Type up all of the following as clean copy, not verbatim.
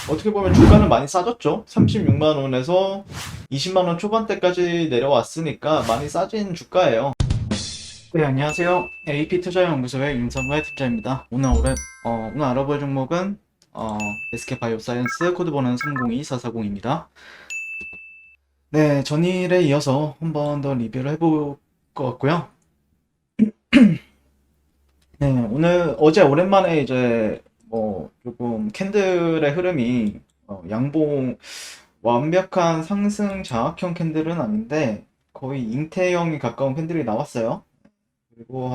어떻게 보면 주가는 많이 싸졌죠. 36만 원에서 20만 원 초반대까지 내려왔으니까 많이 싸진 주가예요. 네, 안녕하세요. AP투자연구소의 윤성구의 팀장입니다. 오늘 알아볼 종목은 SK바이오사이언스 코드번호는 302440입니다. 네, 전일에 이어서 한 번 더 리뷰를 해볼 것 같고요. 네, 어제 오랜만에 이제 조금 캔들의 흐름이 양봉 완벽한 상승 장악형 캔들은 아닌데 거의 잉태형에 가까운 캔들이 나왔어요. 그리고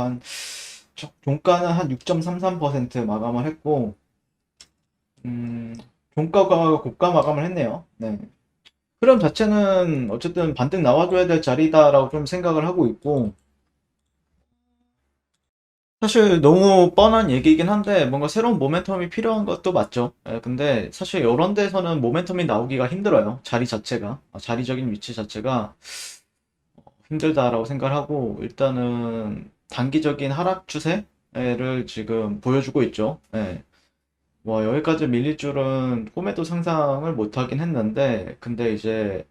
종가는 한 6.33% 마감을 했고, 종가가 고가 마감을 했네요. 네. 흐름 자체는 어쨌든 반등 나와줘야 될 자리다라고 좀 생각을 하고 있고, 사실 너무 뻔한 얘기이긴 한데 뭔가 새로운 모멘텀이 필요한 것도 맞죠. 예, 근데 사실 이런 데서는 모멘텀이 나오기가 힘들어요. 자리적인 위치 자체가 힘들다라고 생각을 하고 일단은 단기적인 하락 추세를 지금 보여주고 있죠. 예. 뭐 여기까지 밀릴 줄은 꿈에도 상상을 못 하긴 했는데 근데 이제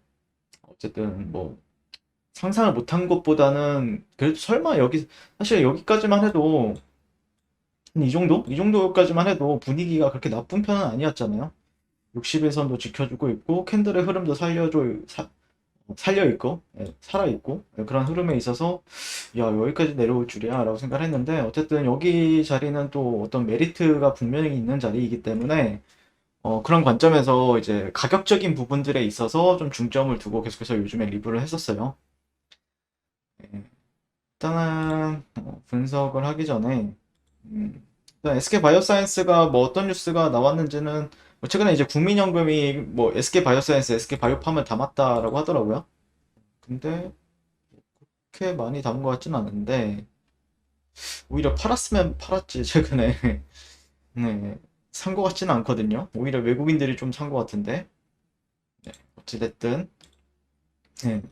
어쨌든 뭐 상상을 못한 것보다는 그래도 설마 사실 여기까지만 해도 이 정도? 이 정도까지만 해도 분위기가 그렇게 나쁜 편은 아니었잖아요. 60일선도 지켜주고 있고 캔들의 흐름도 살려있고 살아있고 그런 흐름에 있어서 야 여기까지 내려올 줄이야 라고 생각을 했는데 어쨌든 여기 자리는 또 어떤 메리트가 분명히 있는 자리이기 때문에 그런 관점에서 이제 가격적인 부분들에 있어서 좀 중점을 두고 계속해서 요즘에 리뷰를 했었어요. 예, 일단은 분석을 하기 전에 일단 SK바이오사이언스가 뭐 어떤 뉴스가 나왔는지는 뭐 최근에 이제 국민연금이 뭐 SK바이오사이언스, SK바이오팜을 담았다라고 하더라고요. 근데 그렇게 많이 담은 것 같진 않은데 오히려 팔았으면 팔았지 최근에 네, 산 것 같지는 않거든요. 오히려 외국인들이 좀 산 것 같은데 어찌됐든 네.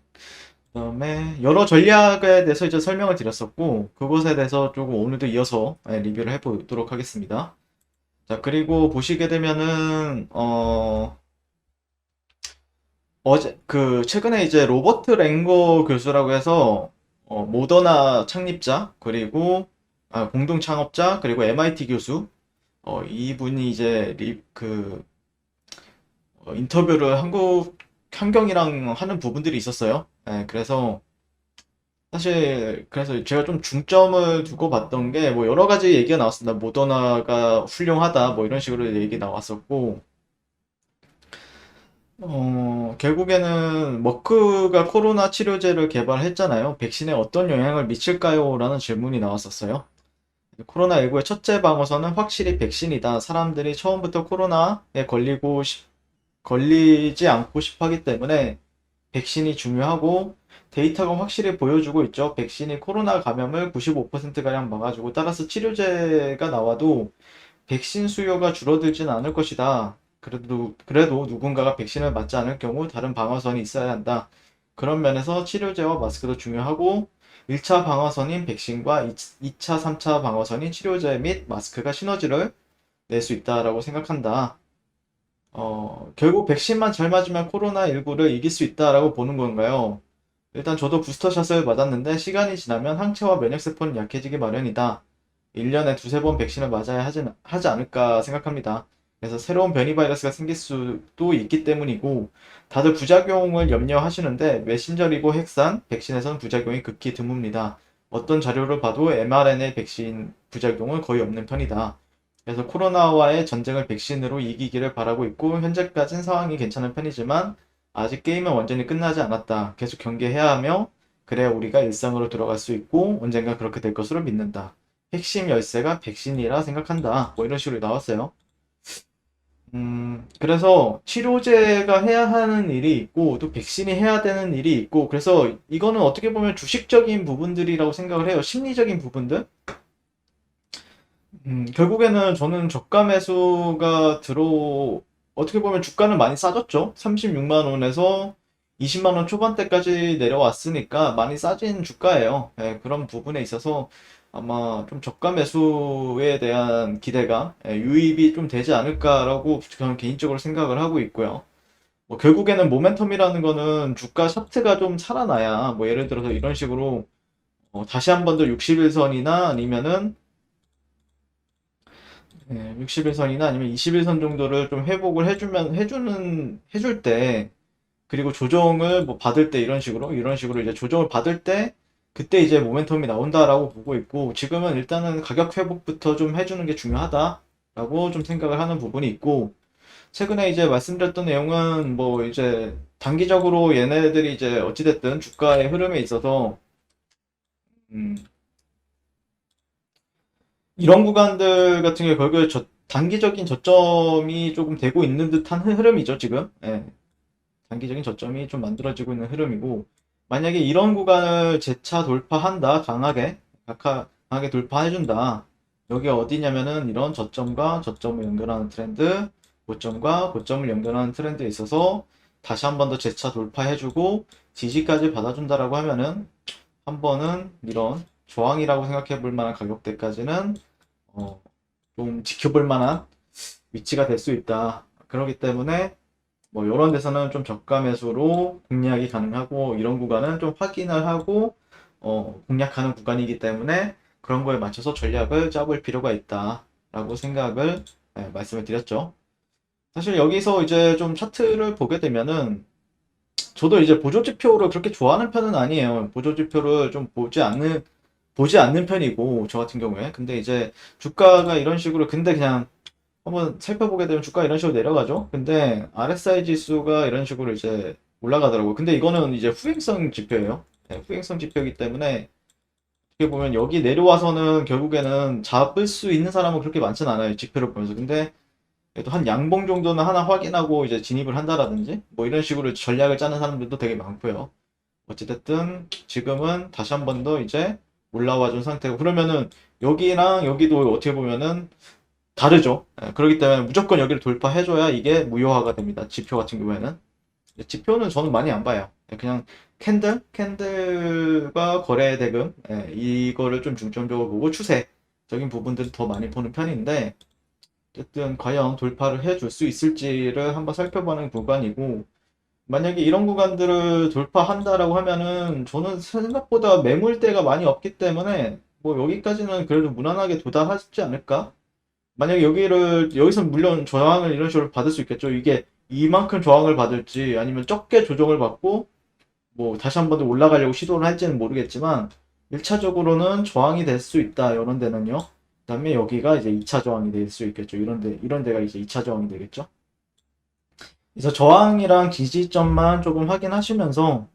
그다음에 여러 전략에 대해서 이제 설명을 드렸었고 그것에 대해서 조금 오늘도 이어서 리뷰를 해보도록 하겠습니다. 자 그리고 보시게 되면은 어제 최근에 이제 로버트 랭거 교수라고 해서 모더나 창립자 그리고 공동 창업자 그리고 MIT 교수 이분이 이제 인터뷰를 한국 환경이랑 하는 부분들이 있었어요. 네, 그래서 제가 좀 중점을 두고 봤던 게 뭐 여러 가지 얘기가 나왔습니다. 모더나가 훌륭하다 뭐 이런 식으로 얘기 나왔었고 결국에는 머크가 코로나 치료제를 개발했잖아요. 백신에 어떤 영향을 미칠까요? 라는 질문이 나왔었어요. 코로나19의 첫째 방어선은 확실히 백신이다. 사람들이 처음부터 코로나에 걸리지 않고 싶어 하기 때문에 백신이 중요하고 데이터가 확실히 보여주고 있죠. 백신이 코로나 감염을 95%가량 막아주고 따라서 치료제가 나와도 백신 수요가 줄어들진 않을 것이다. 그래도 누군가가 백신을 맞지 않을 경우 다른 방어선이 있어야 한다. 그런 면에서 치료제와 마스크도 중요하고 1차 방어선인 백신과 2차, 3차 방어선인 치료제 및 마스크가 시너지를 낼 수 있다라고 생각한다. 결국 백신만 잘 맞으면 코로나19를 이길 수 있다라고 보는 건가요? 일단 저도 부스터샷을 맞았는데 시간이 지나면 항체와 면역세포는 약해지기 마련이다. 1년에 두세 번 백신을 맞아야 하지 않을까 생각합니다. 그래서 새로운 변이 바이러스가 생길 수도 있기 때문이고, 다들 부작용을 염려하시는데, 메신저리고 핵산, 백신에서는 부작용이 극히 드뭅니다. 어떤 자료를 봐도 mRNA 백신 부작용은 거의 없는 편이다. 그래서 코로나와의 전쟁을 백신으로 이기기를 바라고 있고, 현재까진 상황이 괜찮은 편이지만, 아직 게임은 완전히 끝나지 않았다. 계속 경계해야 하며, 그래야 우리가 일상으로 돌아갈 수 있고, 언젠가 그렇게 될 것으로 믿는다. 핵심 열쇠가 백신이라 생각한다. 뭐 이런 식으로 나왔어요. 그래서 치료제가 해야 하는 일이 있고, 또 백신이 해야 되는 일이 있고, 그래서 이거는 어떻게 보면 주식적인 부분들이라고 생각을 해요. 심리적인 부분들. 결국에는 저는 저가 매수가 어떻게 보면 주가는 많이 싸졌죠. 36만 원에서 20만 원 초반대까지 내려왔으니까 많이 싸진 주가예요. 예, 그런 부분에 있어서 아마 좀 저가 매수에 대한 기대감, 유입이 좀 되지 않을까라고 저는 개인적으로 생각을 하고 있고요. 뭐 결국에는 모멘텀이라는 거는 주가 차트가 좀 살아나야 뭐 예를 들어서 이런 식으로 다시 한 번 더 60일선이나 아니면은 60일선이나 아니면 21선 정도를 좀 회복을 해줄 때, 그리고 조정을 뭐 받을 때 이런 식으로 이제 조정을 받을 때 그때 이제 모멘텀이 나온다라고 보고 있고, 지금은 일단은 가격 회복부터 좀 해주는 게 중요하다라고 좀 생각을 하는 부분이 있고, 최근에 이제 말씀드렸던 내용은 뭐 이제 단기적으로 얘네들이 이제 어찌됐든 주가의 흐름에 있어서 음, 이런 구간들 같은 경우에 결국에 단기적인 저점이 조금 되고 있는 듯한 흐름이죠, 지금. 예, 단기적인 저점이 좀 만들어지고 있는 흐름이고, 만약에 이런 구간을 재차 돌파한다, 강하게 돌파해준다. 여기 어디냐면은 이런 저점과 저점을 연결하는 트렌드, 고점과 고점을 연결하는 트렌드에 있어서 다시 한 번 더 재차 돌파해주고 지지까지 받아준다라고 하면은 한 번은 이런 저항이라고 생각해 볼 만한 가격대까지는 어, 좀 지켜볼 만한 위치가 될 수 있다. 그렇기 때문에 뭐 이런 데서는 좀 저가 매수로 공략이 가능하고, 이런 구간은 좀 확인을 하고 공략하는 구간이기 때문에 그런 거에 맞춰서 전략을 짜볼 필요가 있다라고 생각을 말씀을 드렸죠. 사실 여기서 이제 좀 차트를 보게 되면은 저도 이제 보조지표를 그렇게 좋아하는 편은 아니에요. 보조지표를 좀 보지 않는 편이고, 저 같은 경우에. 근데 이제 주가가 이런 식으로, 근데 그냥 한번 살펴보게 되면 주가 이런 식으로 내려가죠. 근데 RSI 지수가 이런 식으로 이제 올라가더라고요. 근데 이거는 이제 후행성 지표예요. 네, 후행성 지표이기 때문에 어떻게 보면 여기 내려와서는 결국에는 잡을 수 있는 사람은 그렇게 많진 않아요. 지표를 보면서. 근데 그래도 한 양봉 정도는 하나 확인하고 이제 진입을 한다라든지 뭐 이런 식으로 전략을 짜는 사람들도 되게 많고요. 어찌됐든 지금은 다시 한 번 더 이제 올라와 준 상태고, 그러면은 여기랑 여기도 어떻게 보면은 다르죠. 그렇기 때문에 무조건 여기를 돌파해줘야 이게 무효화가 됩니다. 지표 같은 경우에는. 지표는 저는 많이 안 봐요. 그냥 캔들과 거래 대금, 이거를 좀 중점적으로 보고 추세적인 부분들을 더 많이 보는 편인데, 어쨌든 과연 돌파를 해줄 수 있을지를 한번 살펴보는 구간이고, 만약에 이런 구간들을 돌파한다라고 하면은 저는 생각보다 매물대가 많이 없기 때문에 뭐 여기까지는 그래도 무난하게 도달하지 않을까? 만약에 여기서 물론 저항을 이런 식으로 받을 수 있겠죠. 이게 이만큼 저항을 받을지 아니면 적게 조정을 받고 뭐 다시 한 번 더 올라가려고 시도를 할지는 모르겠지만, 1차적으로는 저항이 될 수 있다. 이런 데는요. 그다음에 여기가 이제 2차 저항이 될 수 있겠죠. 이런 데가 이제 2차 저항이 되겠죠. 그래서 저항이랑 지지점만 조금 확인하시면서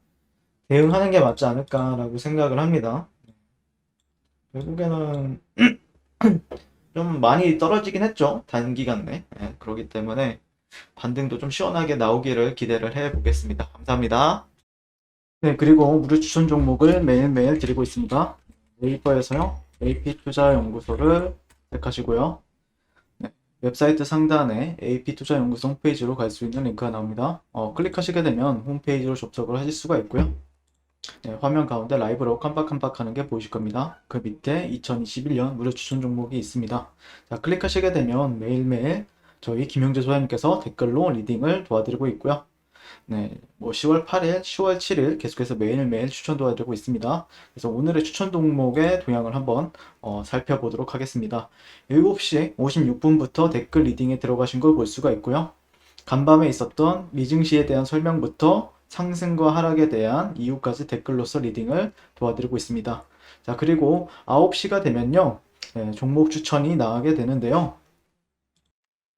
대응하는 게 맞지 않을까라고 생각을 합니다. 결국에는 좀 많이 떨어지긴 했죠. 단기간 내. 그렇기 때문에 반등도 좀 시원하게 나오기를 기대를 해 보겠습니다. 감사합니다. 네, 그리고 무료 추천 종목을 매일매일 드리고 있습니다. 네이버에서요, AP투자연구소를 택하시고요. 네, 웹사이트 상단에 AP투자연구소 홈페이지로 갈 수 있는 링크가 나옵니다. 클릭하시게 되면 홈페이지로 접속을 하실 수가 있고요. 네, 화면 가운데 라이브로 깜빡깜빡하는 게 보이실 겁니다. 그 밑에 2021년 무료 추천 종목이 있습니다. 자, 클릭하시게 되면 매일매일 저희 김영재 소장님께서 댓글로 리딩을 도와드리고 있고요. 네, 뭐 10월 8일, 10월 7일 계속해서 매일매일 추천 도와드리고 있습니다. 그래서 오늘의 추천 종목의 동향을 한번 살펴보도록 하겠습니다. 7시 56분부터 댓글 리딩에 들어가신 걸 볼 수가 있고요. 간밤에 있었던 미증시에 대한 설명부터 상승과 하락에 대한 이유까지 댓글로서 리딩을 도와드리고 있습니다. 자, 그리고 9시가 되면요, 종목 추천이 나가게 되는데요.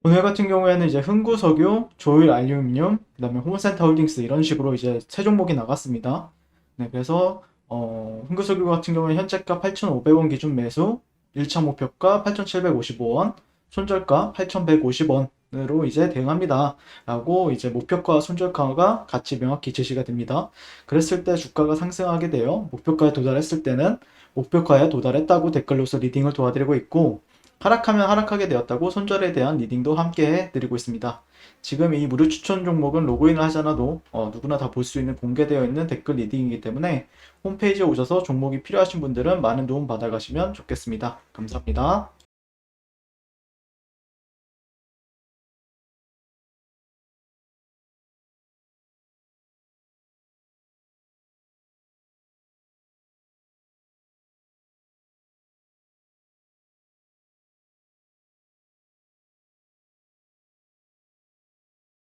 오늘 같은 경우에는 이제 흥구석유, 조일 알루미늄, 그 다음에 홈센터 홀딩스 이런 식으로 이제 세 종목이 나갔습니다. 네, 그래서 흥구석유 같은 경우에 현재가 8,500원 기준 매수, 1차 목표가 8,755원, 손절가 8,150원으로 이제 대응합니다. 라고 이제 목표가 손절가가 같이 명확히 제시가 됩니다. 그랬을 때 주가가 상승하게 돼요. 목표가에 도달했을 때는 목표가에 도달했다고 댓글로서 리딩을 도와드리고 있고, 하락하면 하락하게 되었다고 손절에 대한 리딩도 함께 해드리고 있습니다. 지금 이 무료 추천 종목은 로그인을 하지 않아도 누구나 다 볼 수 있는 공개되어 있는 댓글 리딩이기 때문에 홈페이지에 오셔서 종목이 필요하신 분들은 많은 도움 받아가시면 좋겠습니다. 감사합니다.